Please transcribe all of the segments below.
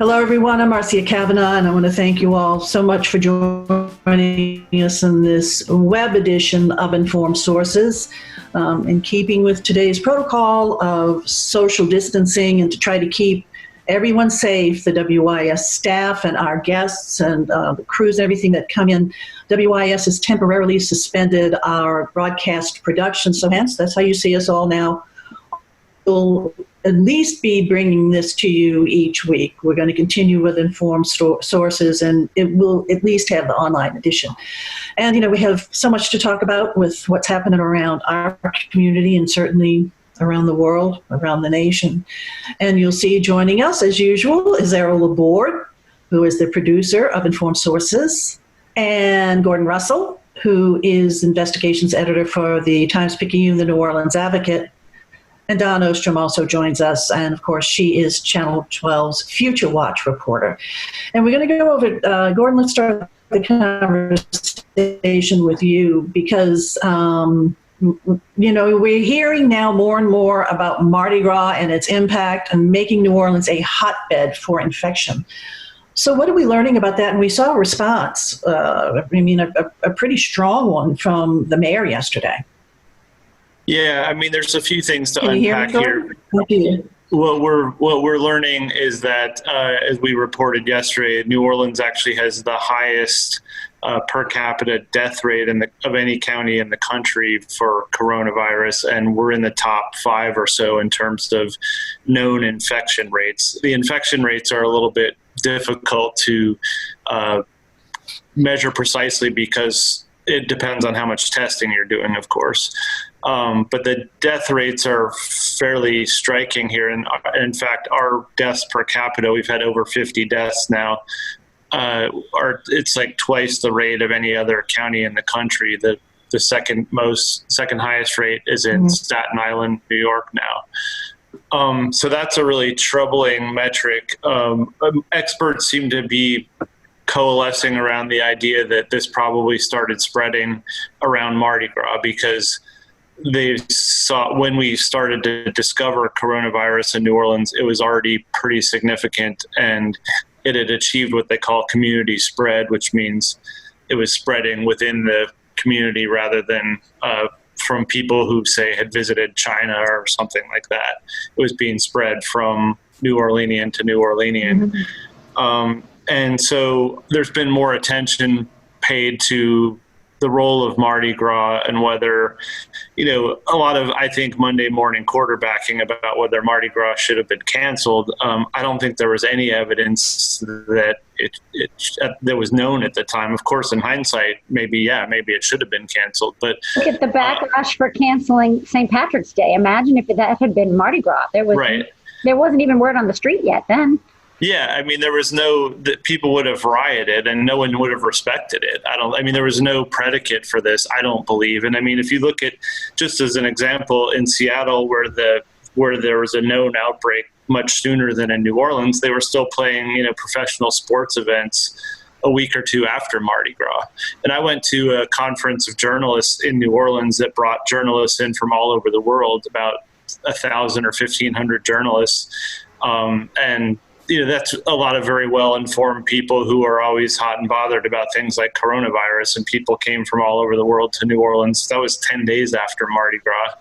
Hello, everyone. I'm Marcia Kavanaugh, and I want to thank you all so much for joining us in this web edition of Informed Sources. In keeping with today's protocol of social distancing and to try to keep everyone safe, the WYES staff and our guests and the crews and everything that come in, WYES has temporarily suspended our broadcast production. So hence, that's how you see us all now. We'll at least be bringing this to you each week. We're going to continue with Informed Sources, and it will at least have the online edition. And, we have so much to talk about with what's happening around our community and certainly around the world, around the nation. And you'll see joining us, as usual, is Errol Laborde, who is the producer of Informed Sources, and Gordon Russell, who is investigations editor for the Times Picayune, the New Orleans Advocate. And Don Ostrom also joins us, and of course, she is Channel 12's Future Watch reporter. And we're going to go over, Gordon, let's start the conversation with you because, we're hearing now more and more about Mardi Gras and its impact and making New Orleans a hotbed for infection. So what are we learning about that? And we saw a response, a pretty strong one from the mayor yesterday. Yeah, there's a few things to unpack here. What we're learning is that, as we reported yesterday, New Orleans actually has the highest per capita death rate of any county in the country for coronavirus, and we're in the top 5 or so in terms of known infection rates. The infection rates are a little bit difficult to measure precisely because it depends on how much testing you're doing, of course. But the death rates are fairly striking here. And in fact, our deaths per capita, we've had over 50 deaths now. It's like twice the rate of any other county in the country. The second highest rate is in Staten Island, New York now. So that's a really troubling metric. Experts seem to be coalescing around the idea that this probably started spreading around Mardi Gras because they saw when we started to discover coronavirus in New Orleans, it was already pretty significant and it had achieved what they call community spread, which means it was spreading within the community rather than from people who, say, had visited China or something like that. It was being spread from New Orleanian to New Orleanian. And so there's been more attention paid to the role of Mardi Gras and whether, a lot of, I think, Monday morning quarterbacking about whether Mardi Gras should have been canceled. I don't think there was any evidence that that was known at the time. Of course, in hindsight, maybe it should have been canceled. But look at the backlash for canceling St. Patrick's Day. Imagine if that had been Mardi Gras. There wasn't even word on the street yet then. Yeah, there was that people would have rioted and no one would have respected it. There was no predicate for this, I don't believe. And if you look at, just as an example, in Seattle where there was a known outbreak much sooner than in New Orleans, they were still playing, professional sports events a week or two after Mardi Gras. And I went to a conference of journalists in New Orleans that brought journalists in from all over the world, about 1,000 or 1,500 journalists. And that's a lot of very well-informed people who are always hot and bothered about things like coronavirus, and people came from all over the world to New Orleans. That was 10 days after Mardi Gras.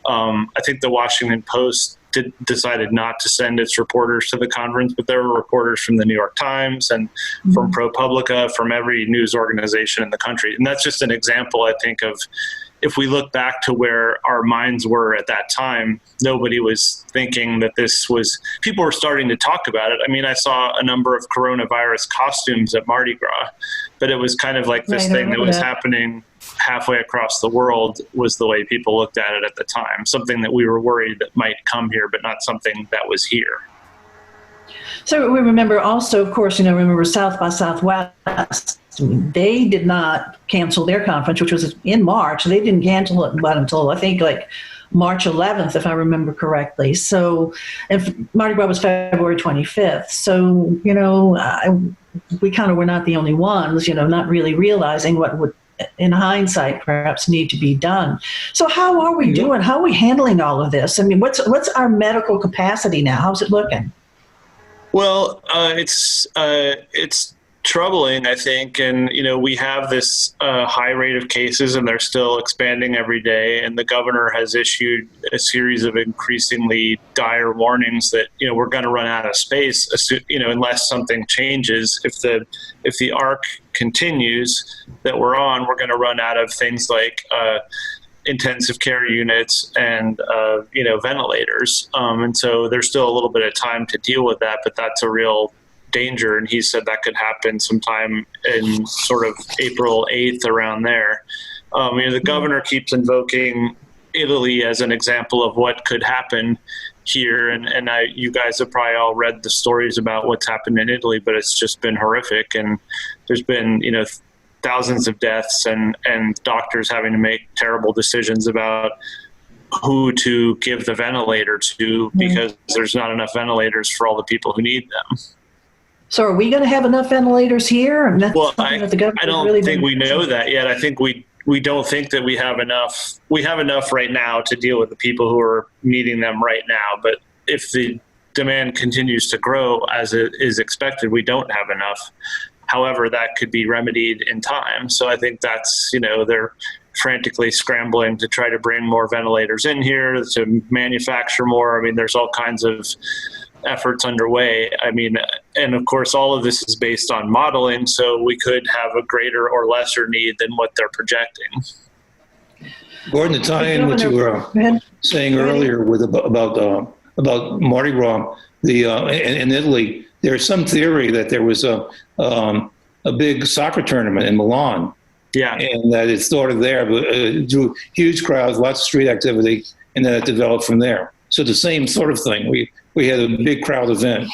I think the Washington Post decided not to send its reporters to the conference, but there were reporters from the New York Times and from ProPublica, from every news organization in the country. And that's just an example, I think, of if we look back to where our minds were at that time, nobody was thinking that people were starting to talk about it. I saw a number of coronavirus costumes at Mardi Gras, but it was kind of like this thing that was happening halfway across the world was the way people looked at it at the time. Something that we were worried that might come here, but not something that was here. So we remember also, of course, remember South by Southwest. They did not cancel their conference, which was in March. They didn't cancel it until, I think, like March 11th, if I remember correctly. So, and Mardi Gras was February 25th. So, we kind of were not the only ones, not really realizing what would, in hindsight, perhaps need to be done. So how are we doing? How are we handling all of this? What's our medical capacity now? How's it looking? Well, it's troubling, I think, and we have this high rate of cases, and they're still expanding every day. And the governor has issued a series of increasingly dire warnings that we're going to run out of space, unless something changes. If the arc continues that we're on, we're going to run out of things like intensive care units and ventilators, and so there's still a little bit of time to deal with that, but that's a real danger, and he said that could happen sometime in sort of April 8th, around there. The governor keeps invoking Italy as an example of what could happen here, and you guys have probably all read the stories about what's happened in Italy, but it's just been horrific, and there's been thousands of deaths and doctors having to make terrible decisions about who to give the ventilator to because there's not enough ventilators for all the people who need them. So are we going to have enough ventilators here? And that's I don't really think we know that yet. I think we don't think that we have enough. We have enough right now to deal with the people who are needing them right now. But if the demand continues to grow as it is expected, we don't have enough. However, that could be remedied in time. So I think that's, they're frantically scrambling to try to bring more ventilators in here, to manufacture more. I mean, there's all kinds of efforts underway. I mean, and of course, all of this is based on modeling, so we could have a greater or lesser need than what they're projecting. Gordon, to tie in what you were saying earlier about Mardi Gras, in Italy, there's some theory that there was a big soccer tournament in Milan. Yeah. And that it started there, but it drew huge crowds, lots of street activity, and then it developed from there. So the same sort of thing. We had a big crowd event.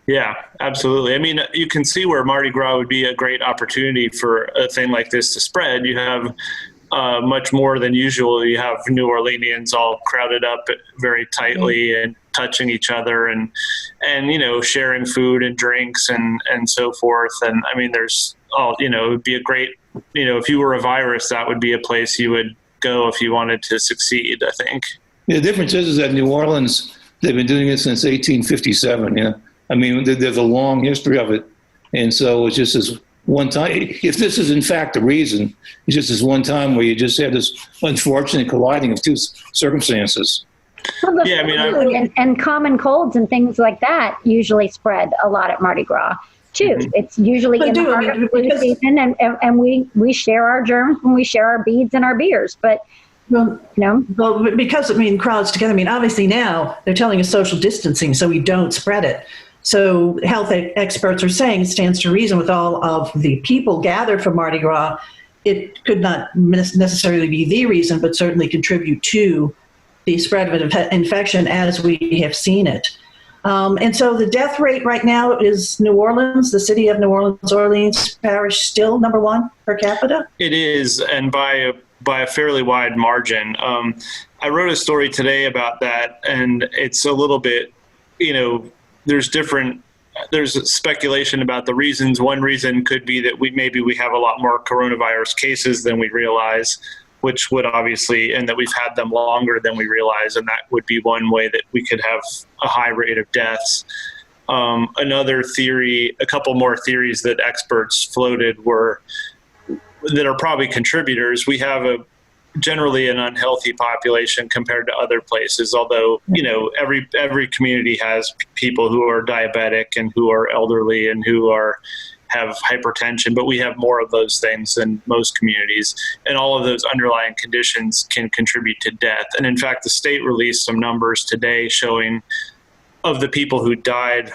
Yeah, absolutely. I mean, you can see where Mardi Gras would be a great opportunity for a thing like this to spread. You have much more than usual. You have New Orleanians all crowded up very tightly and touching each other and sharing food and drinks and so forth. And I mean, there's it would be a great, if you were a virus, that would be a place you would go if you wanted to succeed, I think. The difference is that New Orleans, they've been doing it since 1857. Yeah. I mean, there's a long history of it. And so it's just this one time. If this is in fact the reason, it's just this one time where you just had this unfortunate colliding of two circumstances. Well, yeah, I mean, and common colds and things like that usually spread a lot at Mardi Gras too. Mm-hmm. It's usually in the heart of the flu season, and we share our germs when we share our beads and our beers, but. Well, because crowds together. I mean, obviously now they're telling us social distancing, so we don't spread it. So health experts are saying it stands to reason with all of the people gathered for Mardi Gras, it could not necessarily be the reason, but certainly contribute to the spread of an infection as we have seen it. And so the death rate right now is New Orleans, the city of New Orleans Parish, still number one per capita? It is, and by a fairly wide margin. I wrote a story today about that, and it's a little bit, there's speculation about the reasons. One reason could be that we have a lot more coronavirus cases than we realize, which would obviously, and that we've had them longer than we realize, and that would be one way that we could have a high rate of deaths. Another theory, a couple more theories that experts floated that are probably contributors. We have generally an unhealthy population compared to other places, although, every community has people who are diabetic and who are elderly and who have hypertension, but we have more of those things than most communities. And all of those underlying conditions can contribute to death. And in fact, the state released some numbers today showing of the people who died,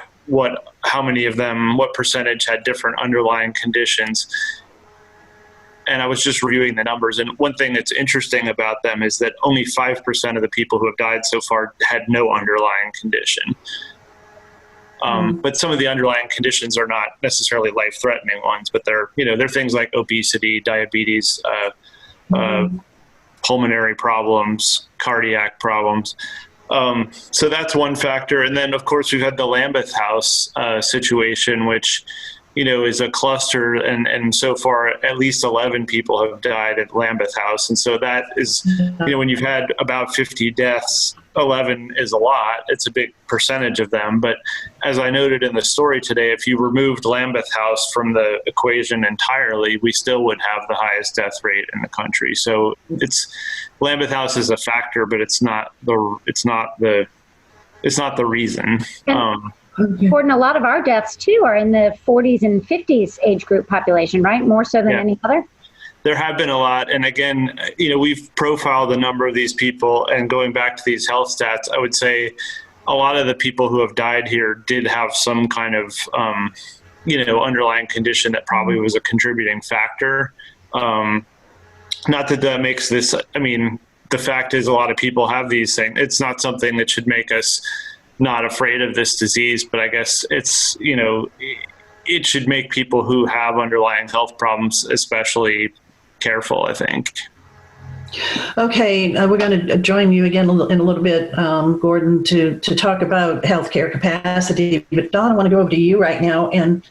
how many of them, what percentage had different underlying conditions. And I was just reviewing the numbers. And one thing that's interesting about them is that only 5% of the people who have died so far had no underlying condition. But some of the underlying conditions are not necessarily life-threatening ones, but they're things like obesity, diabetes, pulmonary problems, cardiac problems. So that's one factor. And then, of course, we've had the Lambeth House situation, which is a cluster, and so far at least 11 people have died at Lambeth House. And so that is, when you've had about 50 deaths 11 is a lot. It's a big percentage of them. But as I noted in the story today, if you removed Lambeth House from the equation entirely, we still would have the highest death rate in the country. So Lambeth House is a factor, but it's not the reason. Gordon, a lot of our deaths too are in the 40s and 50s age group population, right? More so than any other? There have been a lot. And again, we've profiled a number of these people, and going back to these health stats, I would say a lot of the people who have died here did have some kind of, underlying condition that probably was a contributing factor. Not that makes this, the fact is a lot of people have these things. It's not something that should make us not afraid of this disease, but I guess it's, it should make people who have underlying health problems especially careful, I think. Okay, we're going to join you again in a little bit, Gordon, to talk about healthcare capacity. But Don, I want to go over to you right now. And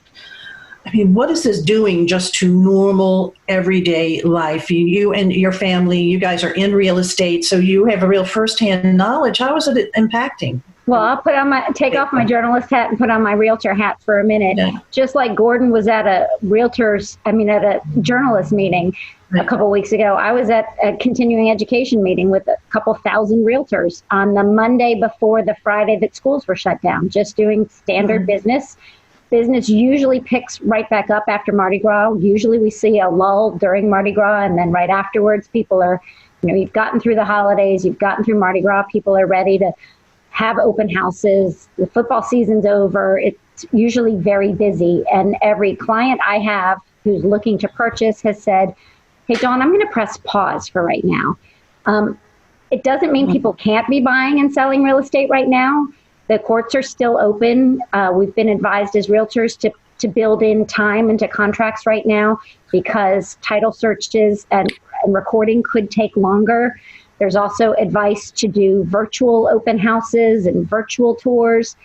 what is this doing just to normal everyday life? You and your family, you guys are in real estate, so you have a real firsthand knowledge. How is it impacting? Well, I'll take off my journalist hat and put on my realtor hat for a minute. Yeah. Just like Gordon was at a journalist meeting a couple of weeks ago, I was at a continuing education meeting with a couple thousand realtors on the Monday before the Friday that schools were shut down, just doing standard business. Business usually picks right back up after Mardi Gras. Usually we see a lull during Mardi Gras, and then right afterwards, people are, you've gotten through the holidays, you've gotten through Mardi Gras, people are ready to have open houses. The football season's over. It's usually very busy. And every client I have who's looking to purchase has said, hey, Dawn, I'm going to press pause for right now. It doesn't mean people can't be buying and selling real estate right now. The courts are still open. We've been advised as realtors to build in time into contracts right now because title searches and recording could take longer. There's also advice to do virtual open houses and virtual tours.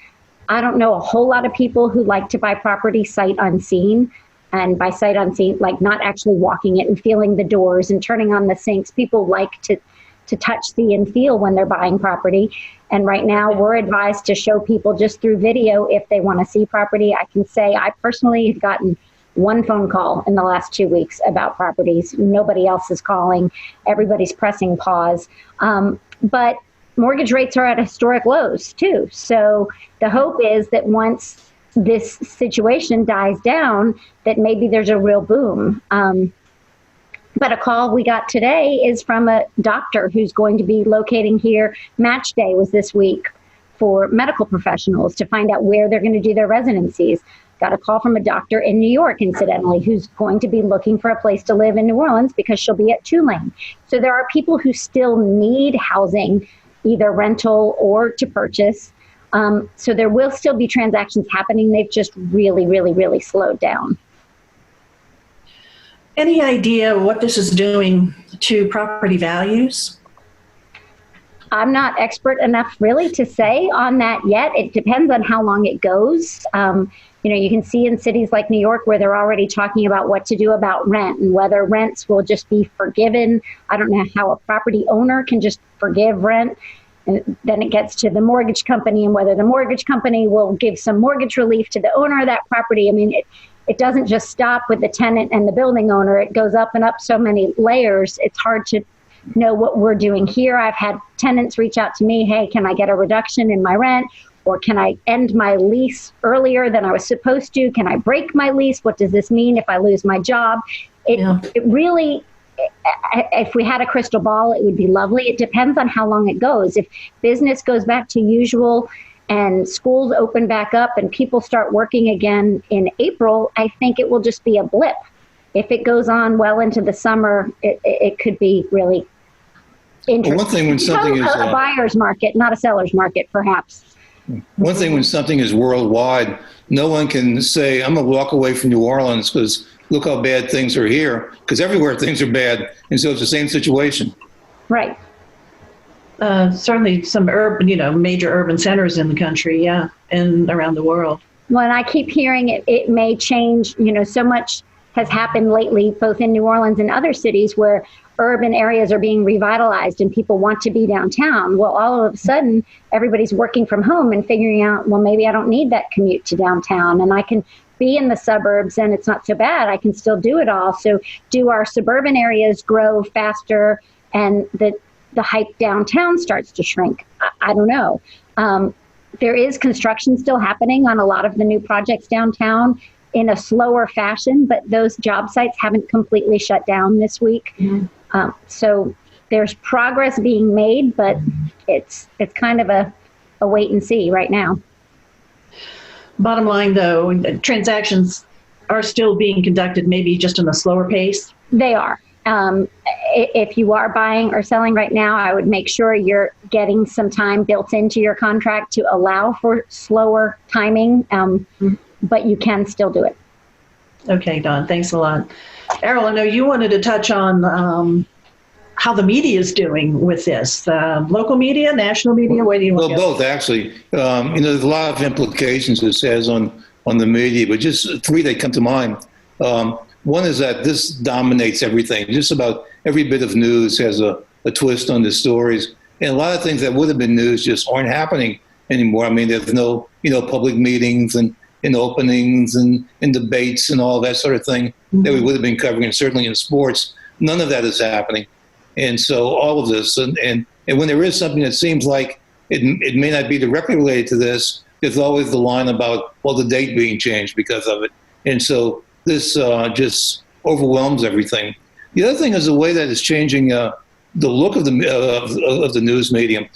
I don't know a whole lot of people who like to buy property sight unseen. And by sight unseen, like not actually walking it and feeling the doors and turning on the sinks. People like to touch, see, and feel when they're buying property. And right now we're advised to show people just through video if they want to see property. I can say I personally have gotten one phone call in the last 2 weeks about properties. Nobody else is calling. Everybody's pressing pause. But mortgage rates are at historic lows too. So the hope is that once this situation dies down, that maybe there's a real boom. But a call we got today is from a doctor who's going to be locating here. Match day was this week for medical professionals to find out where they're going to do their residencies. Got a call from a doctor in New York, incidentally, who's going to be looking for a place to live in New Orleans because she'll be at Tulane. So there are people who still need housing, either rental or to purchase. So there will still be transactions happening. They've just really, really, really slowed down. Any idea what this is doing to property values? I'm not expert enough really to say on that yet. It depends on how long it goes. You can see in cities like New York where they're already talking about what to do about rent and whether rents will just be forgiven. I don't know how a property owner can just forgive rent. And then it gets to the mortgage company and whether the mortgage company will give some mortgage relief to the owner of that property. It doesn't just stop with the tenant and the building owner. It goes up and up so many layers. It's hard to know what we're doing here. I've had tenants reach out to me, hey, can I get a reduction in my rent? Or can I end my lease earlier than I was supposed to? Can I break my lease? What does this mean if I lose my job? It really, if we had a crystal ball, it would be lovely. It depends on how long it goes. If business goes back to usual and schools open back up and people start working again in April, I think it will just be a blip. If it goes on well into the summer, it could be really interesting. Well, one thing when something is a buyer's market, not a seller's market, perhaps. One thing when something is worldwide, no one can say, I'm going to walk away from New Orleans because look how bad things are here, because everywhere things are bad. And so it's the same situation. Right. Certainly some major urban centers in the country, and around the world. Well, and I keep hearing it may change, so much has happened lately, both in New Orleans and other cities where urban areas are being revitalized and people want to be downtown. Well, all of a sudden, everybody's working from home and figuring out, well, maybe I don't need that commute to downtown and I can be in the suburbs and it's not so bad. I can still do it all. So do our suburban areas grow faster and the hype downtown starts to shrink? I don't know. There is construction still happening on a lot of the new projects downtown in a slower fashion, but those job sites haven't completely shut down this week. So there's progress being made, but it's kind of a wait and see right now. Bottom line, though, transactions are still being conducted, maybe just in a slower pace. They are. If you are buying or selling right now, I would make sure you're getting some time built into your contract to allow for slower timing, but you can still do it. Okay, Dawn, thanks a lot. Errol, I know you wanted to touch on how the media is doing with this. Local media, national media, where do you want to go? Well, both, actually. There's a lot of implications this has on the media, but just three that come to mind. One is that this dominates everything. Just about every bit of news has a twist on the stories. And a lot of things that would have been news just aren't happening anymore. I mean, there's no, public meetings and openings and debates and all that sort of thing that we would have been covering, and certainly in sports. None of that is happening. And so all of this, and when there is something that seems like it may not be directly related to this, there's always the line about, well, the date being changed because of it. And so this just overwhelms everything. The other thing is the way that it's changing the look of the news medium.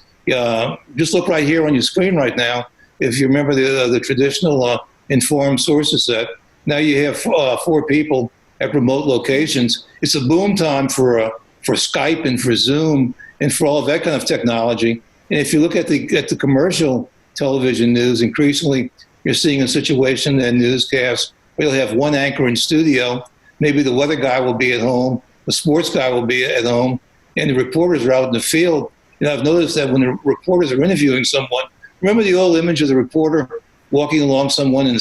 Just look right here on your screen right now. If you remember the traditional informed sources set, now you have 4 people at remote locations. It's a boom time for Skype and for Zoom and for all of that kind of technology. And if you look at the commercial television news, increasingly you're seeing a situation in newscasts where you'll have one anchor in studio. Maybe the weather guy will be at home, the sports guy will be at home, and the reporters are out in the field. And I've noticed that when the reporters are interviewing someone, remember the old image of the reporter walking along someone and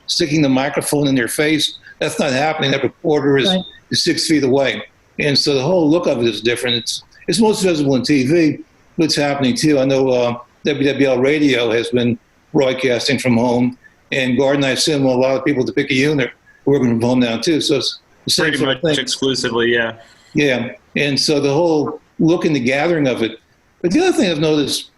sticking the microphone in their face? That's not happening. That reporter is 6 feet away. And so the whole look of it is different. It's most visible in TV, but it's happening too. I know WWL Radio has been broadcasting from home, and Gordon, I assume a lot of people at the Picayune are working from home now too. So it's the same pretty much exclusively, yeah. Yeah, and so the whole look and the gathering of it. But the other thing I've noticed,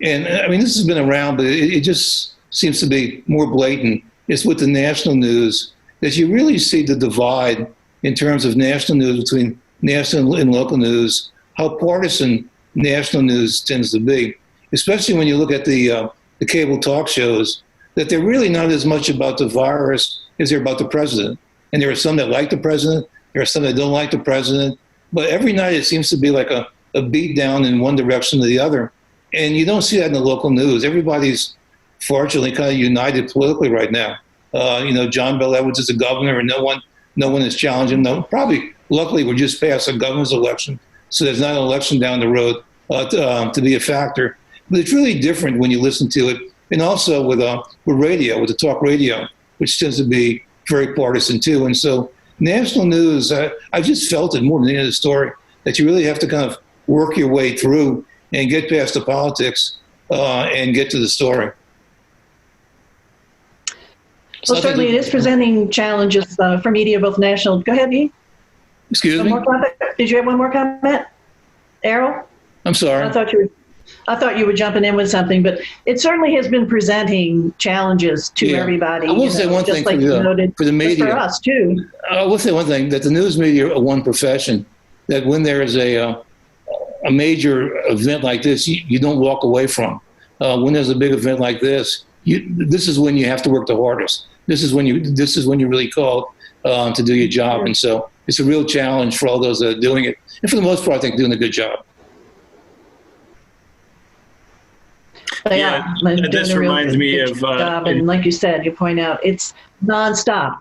and I mean, this has been around, but it just seems to be more blatant, is with the national news, that you really see the divide in terms of national news between national and local news, how partisan national news tends to be, especially when you look at the cable talk shows, that they're really not as much about the virus as they're about the president. And there are some that like the president, there are some that don't like the president, but every night it seems to be like a beat down in one direction or the other. And you don't see that in the local news. Everybody's fortunately kind of united politically right now. John Bel Edwards is the governor, and no one is challenging him. No, probably, luckily, we're just past a governor's election, so there's not an election down the road to be a factor. But it's really different when you listen to it, and also with radio, with the talk radio, which tends to be very partisan too. And so national news, I just felt it more than any other story, that you really have to kind of work your way through and get past the politics and get to the story. Well, certainly it is presenting challenges for media, both national. Go ahead, E. Excuse me? Did you have one more comment, Errol? I'm sorry. I thought you were jumping in with something, but it certainly has been presenting challenges to everybody. I will say one thing for the media. For us, too. I will say one thing, that the news media are one profession, that when there is a major event like this, you don't walk away from. When there's a big event like this, this is when you have to work the hardest. This is when you're really called to do your job. And so it's a real challenge for all those that are doing it. And for the most part, I think doing a good job. This reminds me of, and like you said, you point out, it's nonstop.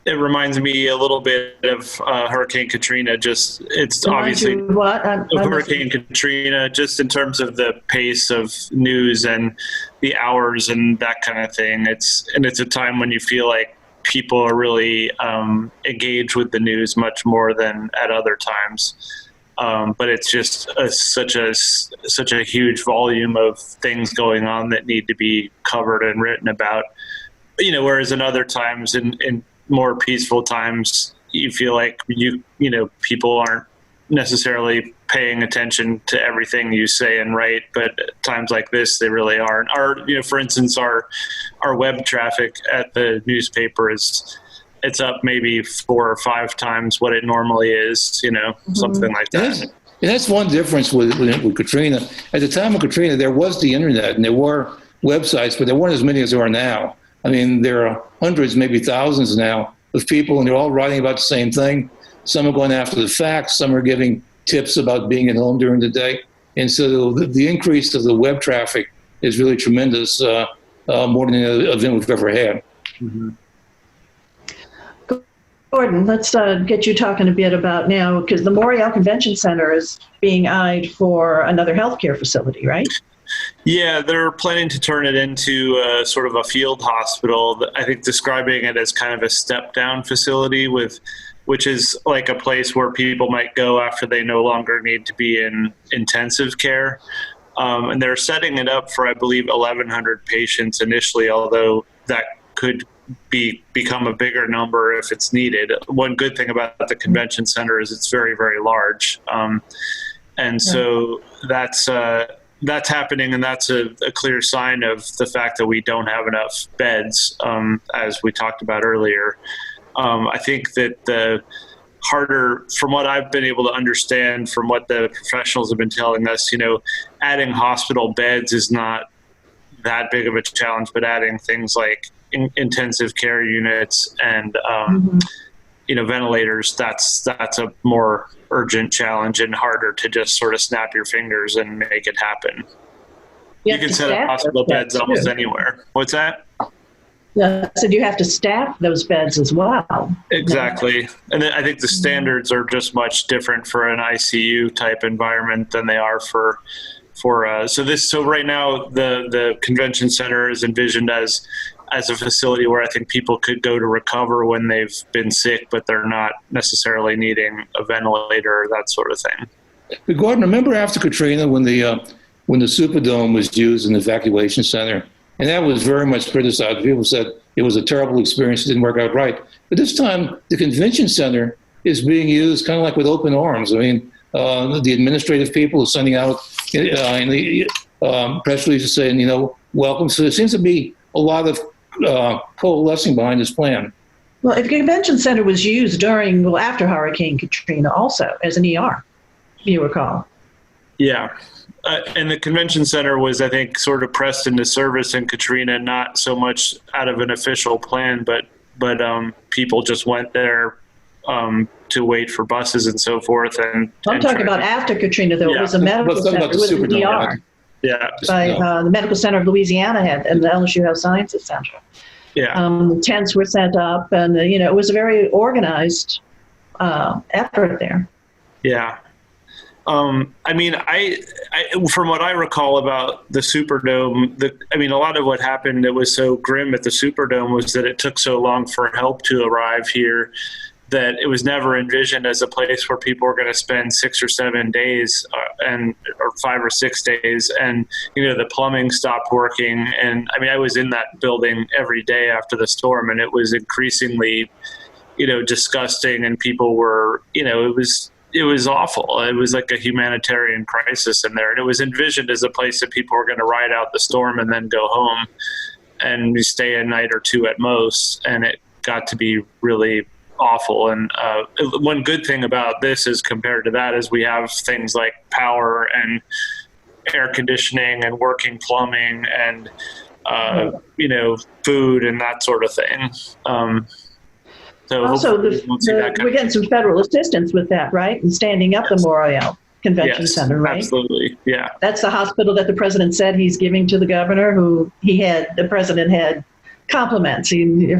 It reminds me a little bit of Hurricane Katrina. It's obviously Hurricane Katrina, just in terms of the pace of news and the hours and that kind of thing. It's a time when you feel like people are really engaged with the news much more than at other times. But it's just such a huge volume of things going on that need to be covered and written about. Whereas in other times, in more peaceful times, you feel like people aren't necessarily paying attention to everything you say and write, but at times like this, they really aren't. For instance, our web traffic at the newspaper it's up maybe 4 or 5 times what it normally is, something like that. And that's one difference with Katrina. At the time of Katrina, there was the internet and there were websites, but there weren't as many as there are now. I mean, there are hundreds, maybe thousands now of people, and they're all writing about the same thing. Some are going after the facts. Some are giving tips about being at home during the day. And so the increase of the web traffic is really tremendous, more than any event we've ever had. Mm-hmm. Gordon, let's get you talking a bit about now, because the Morial Convention Center is being eyed for another healthcare facility, right? Yeah, they're planning to turn it into sort of a field hospital. I think describing it as kind of a step-down facility which is like a place where people might go after they no longer need to be in intensive care. And they're setting it up for, I believe, 1,100 patients initially, although that could become a bigger number if it's needed. One good thing about the convention center is it's very, very large. So that's happening, and that's a clear sign of the fact that we don't have enough beds, as we talked about earlier. I think that the harder, from what I've been able to understand, from what the professionals have been telling us, adding hospital beds is not that big of a challenge, but adding things like intensive care units and ventilators, that's a more urgent challenge and harder to just sort of snap your fingers and make it happen. You can set up hospital beds almost anywhere. What's that? So you have to staff those beds as well. Exactly. And then I think the standards are just much different for an ICU type environment than they are for so right now the convention center is envisioned as a facility where I think people could go to recover when they've been sick, but they're not necessarily needing a ventilator or that sort of thing. But Gordon, remember after Katrina when the Superdome was used in the evacuation center? And that was very much criticized. People said it was a terrible experience. It didn't work out right. But this time, the convention center is being used kind of like with open arms. I mean, the administrative people are sending out press releases saying, welcome. So there seems to be a lot of coalescing behind this plan. Well, the convention center was used after Hurricane Katrina also as an ER, if you recall. Yeah. And the convention center was, I think, sort of pressed into service in Katrina, not so much out of an official plan, but people just went there to wait for buses and so forth. And I'm talking about after Katrina, though. Yeah. It was a medical center. It was an ER. Yeah. By the Medical Center of Louisiana and the LSU Health Sciences Center. Yeah. Tents were set up, and it was a very organized effort there. Yeah. I mean, I from what I recall about the Superdome, a lot of what happened that was so grim at the Superdome was that it took so long for help to arrive here that it was never envisioned as a place where people were going to spend 6 or 7 days or 5 or 6 days. And, the plumbing stopped working. And I was in that building every day after the storm, and it was increasingly, disgusting. And people were, it was awful. It was like a humanitarian crisis in there. And it was envisioned as a place that people were going to ride out the storm and then go home and stay a night or two at most. And it got to be really awful. And one good thing about this is compared to that is we have things like power and air conditioning and working plumbing and, food and that sort of thing. So also, we're getting some federal assistance with that, right? And standing up the Morial Convention Center, right? Absolutely, yeah. That's the hospital that the president said he's giving to the governor, the president had compliments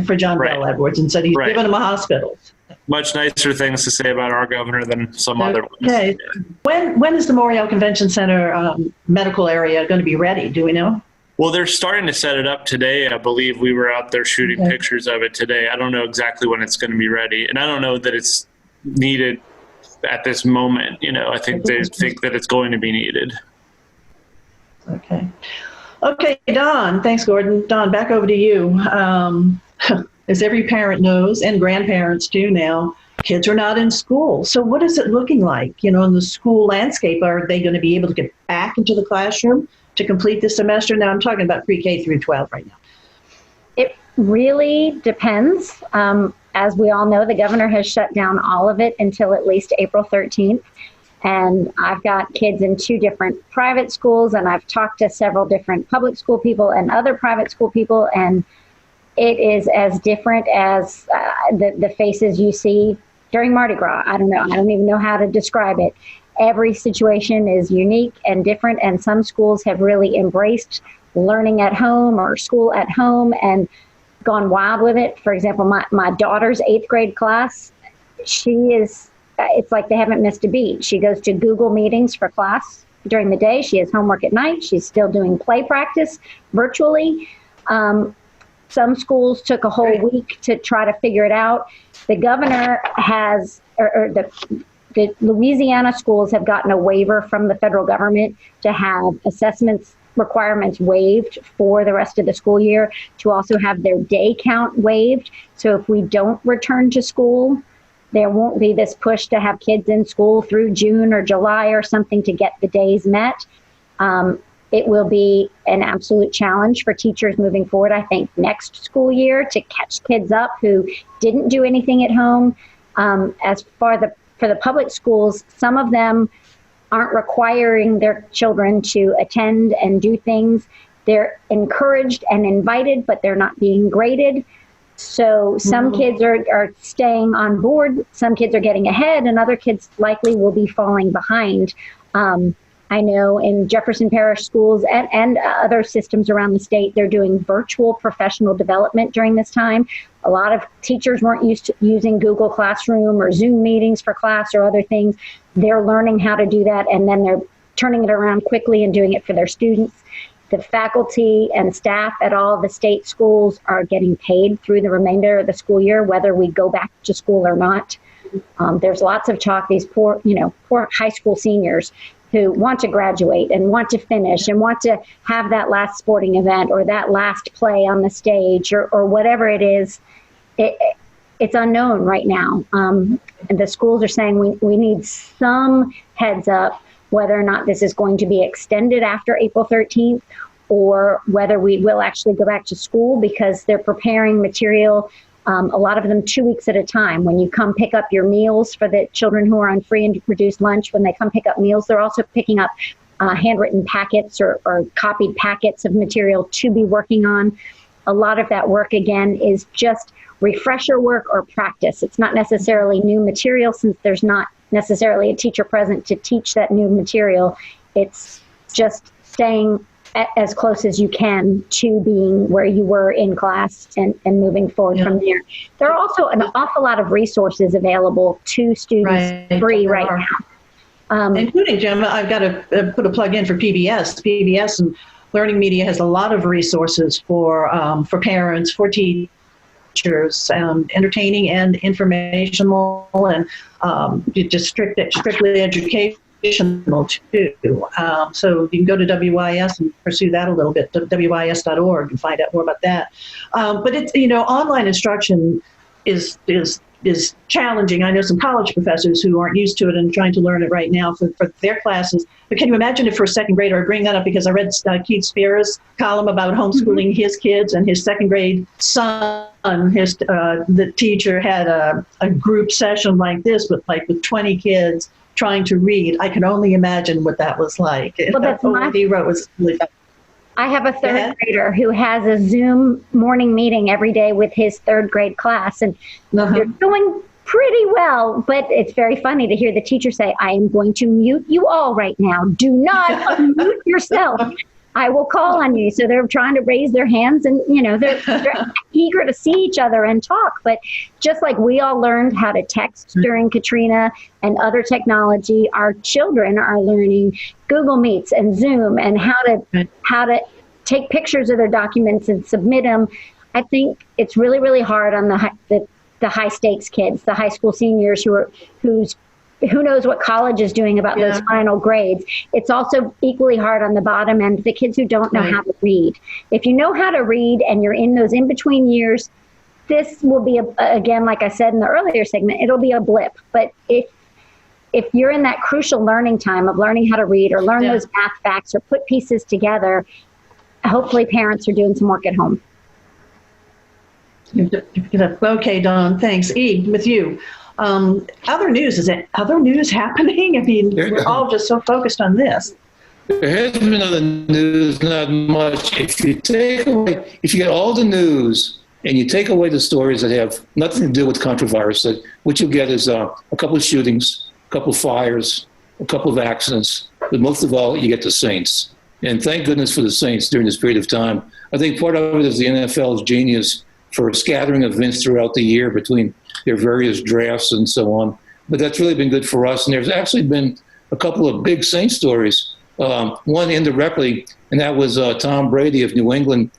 for John Bell Edwards and said he's giving him a hospital. Much nicer things to say about our governor than some other ones. Okay. When is the Morial Convention Center medical area going to be ready? Do we know? Well, they're starting to set it up today. I believe we were out there shooting pictures of it today. I don't know exactly when it's going to be ready. And I don't know that it's needed at this moment. I think they think that it's going to be needed. Okay. Okay, Don. Thanks, Gordon. Don, back over to you. As every parent knows, and grandparents do now, kids are not in school. So what is it looking like, in the school landscape? Are they going to be able to get back into the classroom to complete the semester? Now, I'm talking about pre-K through 12 right now. It really depends. As we all know, the governor has shut down all of it until at least April 13th. And I've got kids in 2 different private schools, and I've talked to several different public school people and other private school people, and it is as different as the faces you see during Mardi Gras. I don't know. I don't even know how to describe it. Every situation is unique and different, and some schools have really embraced learning at home or school at home and gone wild with it. For example, my daughter's 8th grade class, it's like they haven't missed a beat. She goes to Google meetings for class during the day. She has homework at night. She's still doing play practice virtually. Some schools took a whole week to try to figure it out. The governor has, or the Louisiana schools have gotten a waiver from the federal government to have assessments requirements waived for the rest of the school year, to also have their day count waived. So if we don't return to school, there won't be this push to have kids in school through June or July or something to get the days met. It will be an absolute challenge for teachers moving forward, I think, next school year to catch kids up who didn't do anything at home. As for the public schools, some of them aren't requiring their children to attend and do things. They're encouraged and invited, but they're not being graded. So some kids are staying on board, some kids are getting ahead, and other kids likely will be falling behind. I know in Jefferson Parish schools and other systems around the state, they're doing virtual professional development during this time. A lot of teachers weren't used to using Google Classroom or Zoom meetings for class or other things. They're learning how to do that, and then they're turning it around quickly and doing it for their students. The faculty and staff at all the state schools are getting paid through the remainder of the school year, whether we go back to school or not. There's lots of talk, these poor high school seniors who want to graduate and want to finish and want to have that last sporting event or that last play on the stage or whatever it is. It's unknown right now. And the schools are saying we need some heads up whether or not this is going to be extended after April 13th or whether we will actually go back to school, because they're preparing material, a lot of them 2 weeks at a time. When you come pick up your meals for the children who are on free and reduced lunch, when they come pick up meals, they're also picking up handwritten packets or copied packets of material to be working on. A lot of that work, again, is just refresher work or practice. It's not necessarily new material, since there's not necessarily a teacher present to teach that new material. It's just staying as close as you can to being where you were in class and moving forward from there. There are also an awful lot of resources available to students free right now. Including, Gemma, I've got to put a plug in for PBS. PBS and Learning Media has a lot of resources for parents, for teachers, entertaining and informational, and just strictly educational too. So you can go to WYES and pursue that a little bit, WYES.org, and find out more about that. But it's, online instruction is challenging. I know some college professors who aren't used to it and trying to learn it right now for their classes. But can you imagine if for a second grader, I bring that up because I read Keith Spears' column about homeschooling his kids, and his second grade son, the teacher had a group session like this with 20 kids trying to read. I can only imagine what that was like. Well, that's what he wrote was really bad. I have a third grader who has a Zoom morning meeting every day with his third grade class, and they're doing pretty well, but it's very funny to hear the teacher say, I am going to mute you all right now. Do not unmute yourself. I will call on you. So they're trying to raise their hands, and they're eager to see each other and talk. But just like we all learned how to text during Katrina and other technology, our children are learning Google Meets and Zoom and how to take pictures of their documents and submit them. I think it's really, really hard on the high stakes kids, the high school seniors who knows what college is doing about those final grades. It's also equally hard on the bottom end, the kids who don't know how to read. If you know how to read and you're in those in-between years, this will be, again, like I said in the earlier segment, it'll be a blip. But if you're in that crucial learning time of learning how to read or learn those math facts or put pieces together, hopefully parents are doing some work at home. Okay, Dawn, thanks. E, with you. Other news, is it other news happening? I mean, we're all just so focused on this. There has been other news, not much. If you get all the news and you take away the stories that have nothing to do with controversy, what you get is a couple of shootings, a couple of fires, a couple of accidents, but most of all, you get the Saints. And thank goodness for the Saints during this period of time. I think part of it is the NFL's genius for scattering events throughout the year between their various drafts and so on. But that's really been good for us. And there's actually been a couple of big Saints stories. One indirectly, and that was Tom Brady of New England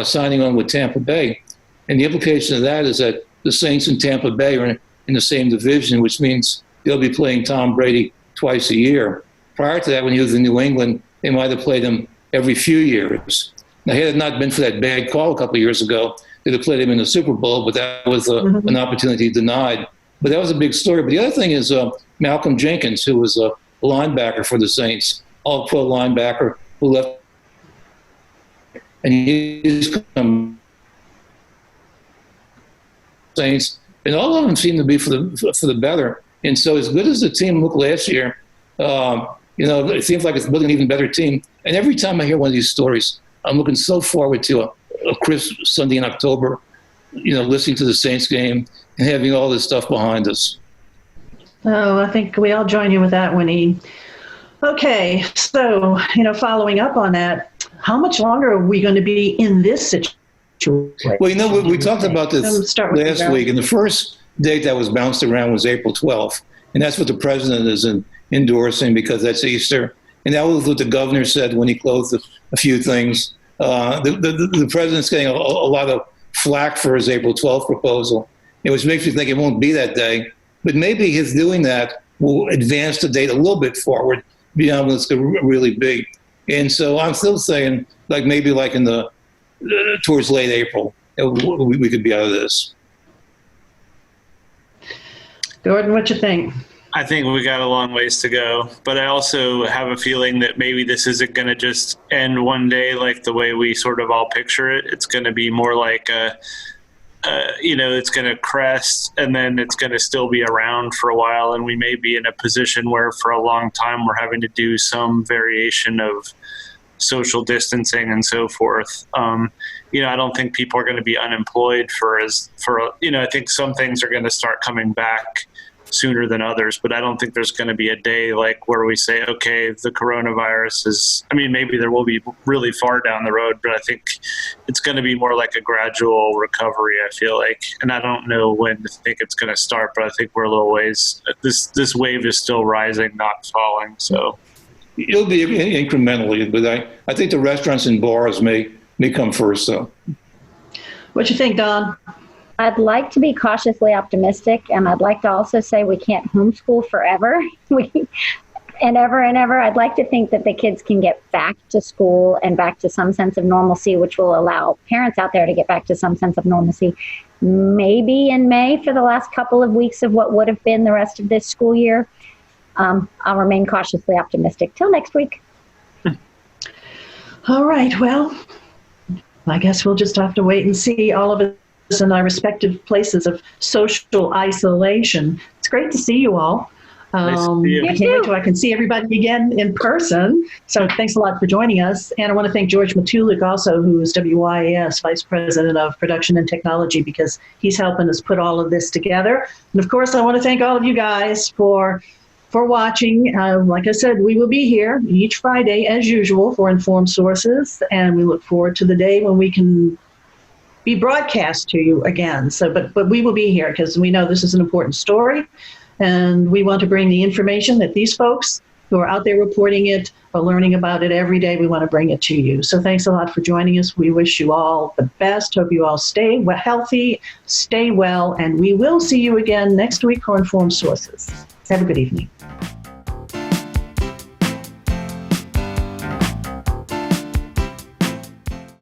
signing on with Tampa Bay. And the implication of that is that the Saints and Tampa Bay are in the same division, which means they'll be playing Tom Brady twice a year. Prior to that, when he was in New England, they might have played him every few years. Now, had it not been for that bad call a couple of years ago, they'd have played him in the Super Bowl, but that was an opportunity denied. But that was a big story. But the other thing is Malcolm Jenkins, who was a linebacker for the Saints, all-pro linebacker who left. And he's come Saints, and all of them seem to be for the better. And so as good as the team looked last year, it seems like it's building an even better team. And every time I hear one of these stories, I'm looking so forward to a crisp Sunday in October, listening to the Saints game and having all this stuff behind us. Oh, I think we all join you with that one, Ian. Okay, so, following up on that, how much longer are we going to be in this situation? Well, we talked about this last week, and the first date that was bounced around was April 12th, and that's what the president is endorsing because that's Easter. And that was what the governor said when he closed a few things. The president's getting a lot of flack for his April 12th proposal, which makes me think it won't be that day. But maybe his doing that will advance the date a little bit forward beyond what's really big. And so I'm still saying, maybe in the towards late April, we could be out of this. Gordon, what you think? I think we got a long ways to go, but I also have a feeling that maybe this isn't going to just end one day like the way we sort of all picture it. It's going to be more like it's going to crest and then it's going to still be around for a while. And we may be in a position where for a long time we're having to do some variation of social distancing and so forth. I don't think people are going to be unemployed I think some things are going to start coming back sooner than others, but I don't think there's going to be a day where we say, okay, the coronavirus is, maybe there will be really far down the road, but I think it's going to be more like a gradual recovery, I feel like. And I don't know when to think it's going to start, but I think we're a little ways. This wave is still rising, not falling. So it'll be incrementally, but I think the restaurants and bars may come first, though. What you think, Don? I'd like to be cautiously optimistic, and I'd like to also say we can't homeschool forever and ever. I'd like to think that the kids can get back to school and back to some sense of normalcy, which will allow parents out there to get back to some sense of normalcy. Maybe in May for the last couple of weeks of what would have been the rest of this school year. I'll remain cautiously optimistic. Till next week. All right. Well, I guess we'll just have to wait and see, all of us in our respective places of social isolation. It's great to see you all. Nice to see you. I can't wait till I can see everybody again in person. So thanks a lot for joining us. And I want to thank George Matulik also, who is WYES Vice President of Production and Technology, because he's helping us put all of this together. And of course, I want to thank all of you guys for watching. Like I said, we will be here each Friday as usual for Informed Sources, and we look forward to the day when we can be broadcast to you again. So, but we will be here because we know this is an important story, and we want to bring the information that these folks who are out there reporting it or learning about it every day. We want to bring it to you. So thanks a lot for joining us. We wish you all the best. Hope you all stay healthy, stay well, and we will see you again next week for Informed Sources. Have a good evening.